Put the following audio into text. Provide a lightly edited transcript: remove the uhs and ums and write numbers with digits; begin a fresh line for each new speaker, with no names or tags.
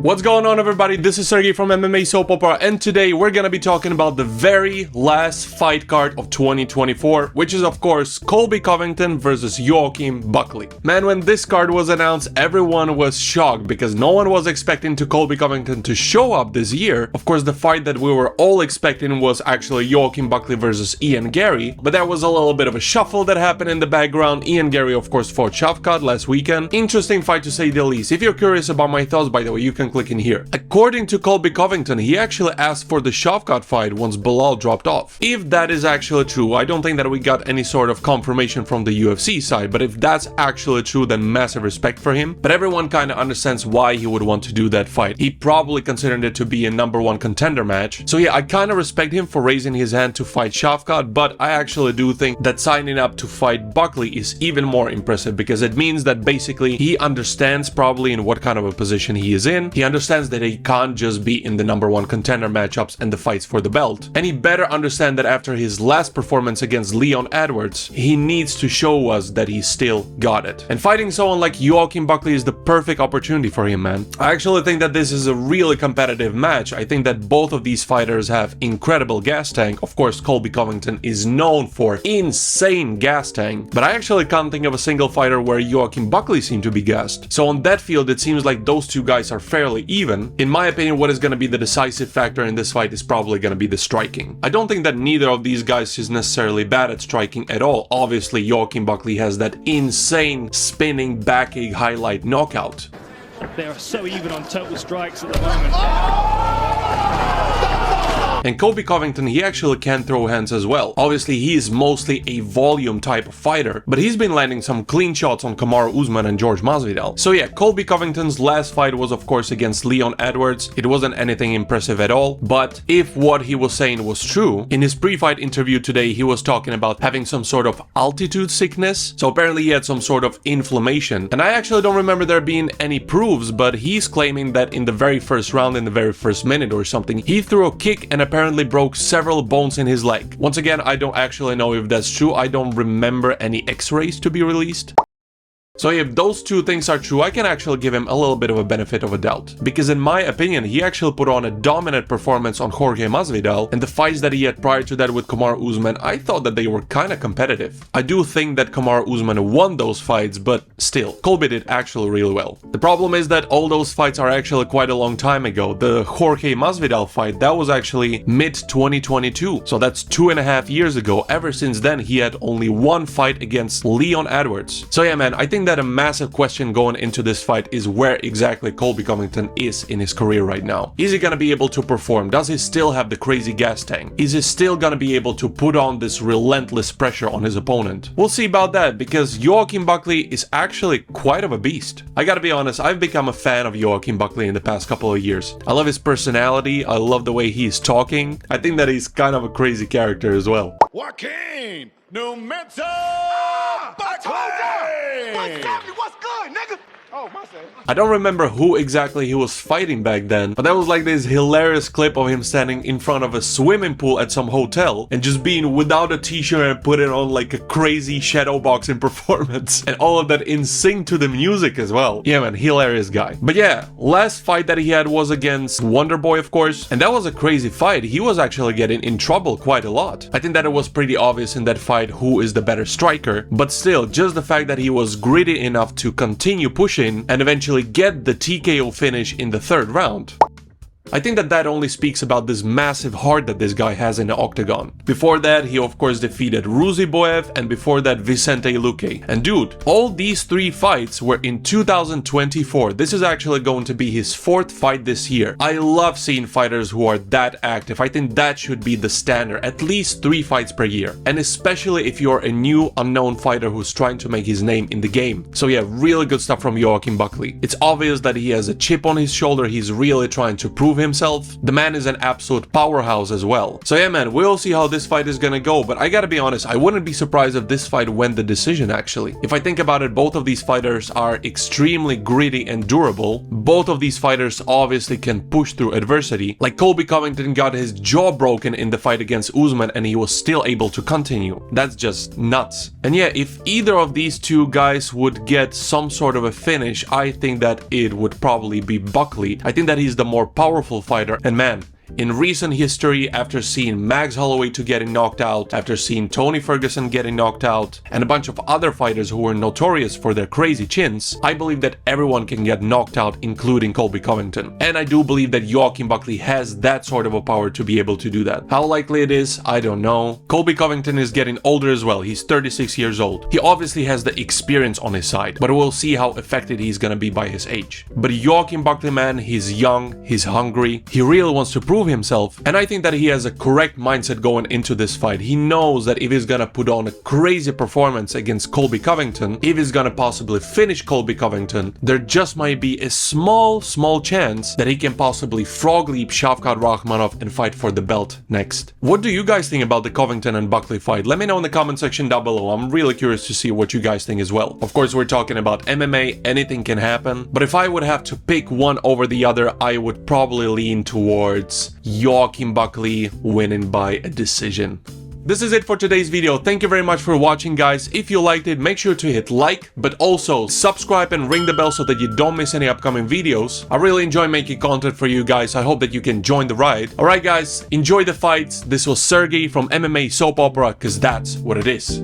What's going on, everybody? This is Sergey from MMA Soap Opera, and today we're gonna be talking about the very last fight card of 2024, which is of course Colby Covington versus Joaquin Buckley. Man, when this card was announced, everyone was shocked because no one was expecting Colby Covington to show up this year. Of course, the fight that we were all expecting was actually Joaquin Buckley versus Ian Garry, but there was a little bit of a shuffle that happened in the background. Ian Garry, of course, fought Shavkat last weekend. Interesting fight to say the least. If you're curious about my thoughts, by the way, you can click in here. According to Colby Covington, he actually asked for the Shavkat fight once Belal dropped off. If that is actually true, I don't think that we got any sort of confirmation from the UFC side, but if that's actually true, then massive respect for him. But everyone kind of understands why he would want to do that fight. He probably considered it to be a #1 contender match. So yeah, I kind of respect him for raising his hand to fight Shavkat, but I actually do think that signing up to fight Buckley is even more impressive because it means that basically he understands probably in what kind of a position he is in. He understands that he can't just be in the #1 contender matchups and the fights for the belt. And he better understand that after his last performance against Leon Edwards, he needs to show us that he still got it. And fighting someone like Joaquin Buckley is the perfect opportunity for him, man. I actually think that this is a really competitive match. I think that both of these fighters have incredible gas tank. Of course, Colby Covington is known for insane gas tank, but I actually can't think of a single fighter where Joaquin Buckley seemed to be gassed. So on that field, it seems like those two guys are fairly even. In my opinion, what is going to be the decisive factor in this fight is probably going to be the striking. I don't think that neither of these guys is necessarily bad at striking at all. Obviously, Joaquin Buckley has that insane spinning backache highlight knockout.
They are so even on total strikes at the moment.
And Colby Covington, he actually can throw hands as well. Obviously, he is mostly a volume type of fighter, but he's been landing some clean shots on Kamaru Usman and George Masvidal. So yeah, Colby Covington's last fight was of course against Leon Edwards. It wasn't anything impressive at all, but if what he was saying was true, in his pre-fight interview today, he was talking about having some sort of altitude sickness. So apparently he had some sort of inflammation. And I actually don't remember there being any proofs, but he's claiming that in the very first round, in the very first minute or something, he threw a kick and apparently broke several bones in his leg. Once again, I don't actually know if that's true. I don't remember any x-rays to be released. So if those two things are true, I can actually give him a little bit of a benefit of a doubt. Because in my opinion, he actually put on a dominant performance on Jorge Masvidal, and the fights that he had prior to that with Kamaru Usman, I thought that they were kind of competitive. I do think that Kamaru Usman won those fights, but still, Colby did actually really well. The problem is that all those fights are actually quite a long time ago. The Jorge Masvidal fight, that was actually mid-2022, so that's 2.5 years ago. Ever since then, he had only one fight against Leon Edwards. So yeah, man, I think that a massive question going into this fight is where exactly Colby Covington is in his career right now. Is he gonna be able to perform? Does he still have the crazy gas tank? Is he still gonna be able to put on this relentless pressure on his opponent? We'll see about that, because Joaquin Buckley is actually quite of a beast. I gotta be honest, I've become a fan of Joaquin Buckley in the past couple of years. I love his personality, I love the way he's talking. I think that he's kind of a crazy character as well.
Joaquin, no mental. What's good, nigga? Oh, my son.
I don't remember who exactly he was fighting back then, but that was like this hilarious clip of him standing in front of a swimming pool at some hotel and just being without a t-shirt and putting on like a crazy shadow boxing performance, and all of that in sync to the music as well. Yeah, man, hilarious guy. But yeah, last fight that he had was against Wonderboy, of course, and that was a crazy fight. He was actually getting in trouble quite a lot. I think that it was pretty obvious in that fight who is the better striker, but still, just the fact that he was gritty enough to continue pushing and eventually get the TKO finish in the 3rd round. I think that only speaks about this massive heart that this guy has in the octagon. Before that, he of course defeated Ruziboev, and before that, Vicente Luque. And dude, all these 3 fights were in 2024. This is actually going to be his 4th fight this year. I love seeing fighters who are that active. I think that should be the standard, at least 3 fights per year. And especially if you're a new unknown fighter who's trying to make his name in the game. So yeah, really good stuff from Joaquin Buckley. It's obvious that he has a chip on his shoulder. He's really trying to prove himself. The man is an absolute powerhouse as well. So yeah, man, we'll see how this fight is gonna go, but I gotta be honest, I wouldn't be surprised if this fight went the decision actually. If I think about it, both of these fighters are extremely gritty and durable. Both of these fighters obviously can push through adversity. Like Colby Covington got his jaw broken in the fight against Usman and he was still able to continue. That's just nuts. And yeah, if either of these two guys would get some sort of a finish, I think that it would probably be Buckley. I think that he's the more powerful fighter, and man, in recent history, after seeing Max Holloway getting knocked out, after seeing Tony Ferguson getting knocked out, and a bunch of other fighters who were notorious for their crazy chins, I believe that everyone can get knocked out, including Colby Covington. And I do believe that Joaquin Buckley has that sort of a power to be able to do that. How likely it is, I don't know. Colby Covington is getting older as well. He's 36 years old. He obviously has the experience on his side, but we'll see how affected he's gonna be by his age. But Joaquin Buckley, man, he's young, he's hungry, he really wants to prove himself, and I think that he has a correct mindset going into this fight. He knows that if he's gonna put on a crazy performance against Colby Covington, if he's gonna possibly finish Colby Covington, there just might be a small chance that he can possibly frog leap Shavkat Rakhmonov and fight for the belt next. What do you guys think about the Covington and Buckley fight? Let me know in the comment section down below. I'm really curious to see what you guys think as well. Of course, we're talking about MMA, anything can happen, but if I would have to pick one over the other, I would probably lean towards Joaquin Buckley winning by a decision. This is it for today's video. Thank you very much for watching, guys. If you liked it, make sure to hit like, but also subscribe and ring the bell so that you don't miss any upcoming videos. I really enjoy making content for you guys. I hope that you can join the ride. Alright guys, enjoy the fights. This was Sergey from MMA Soap Opera, cause that's what it is.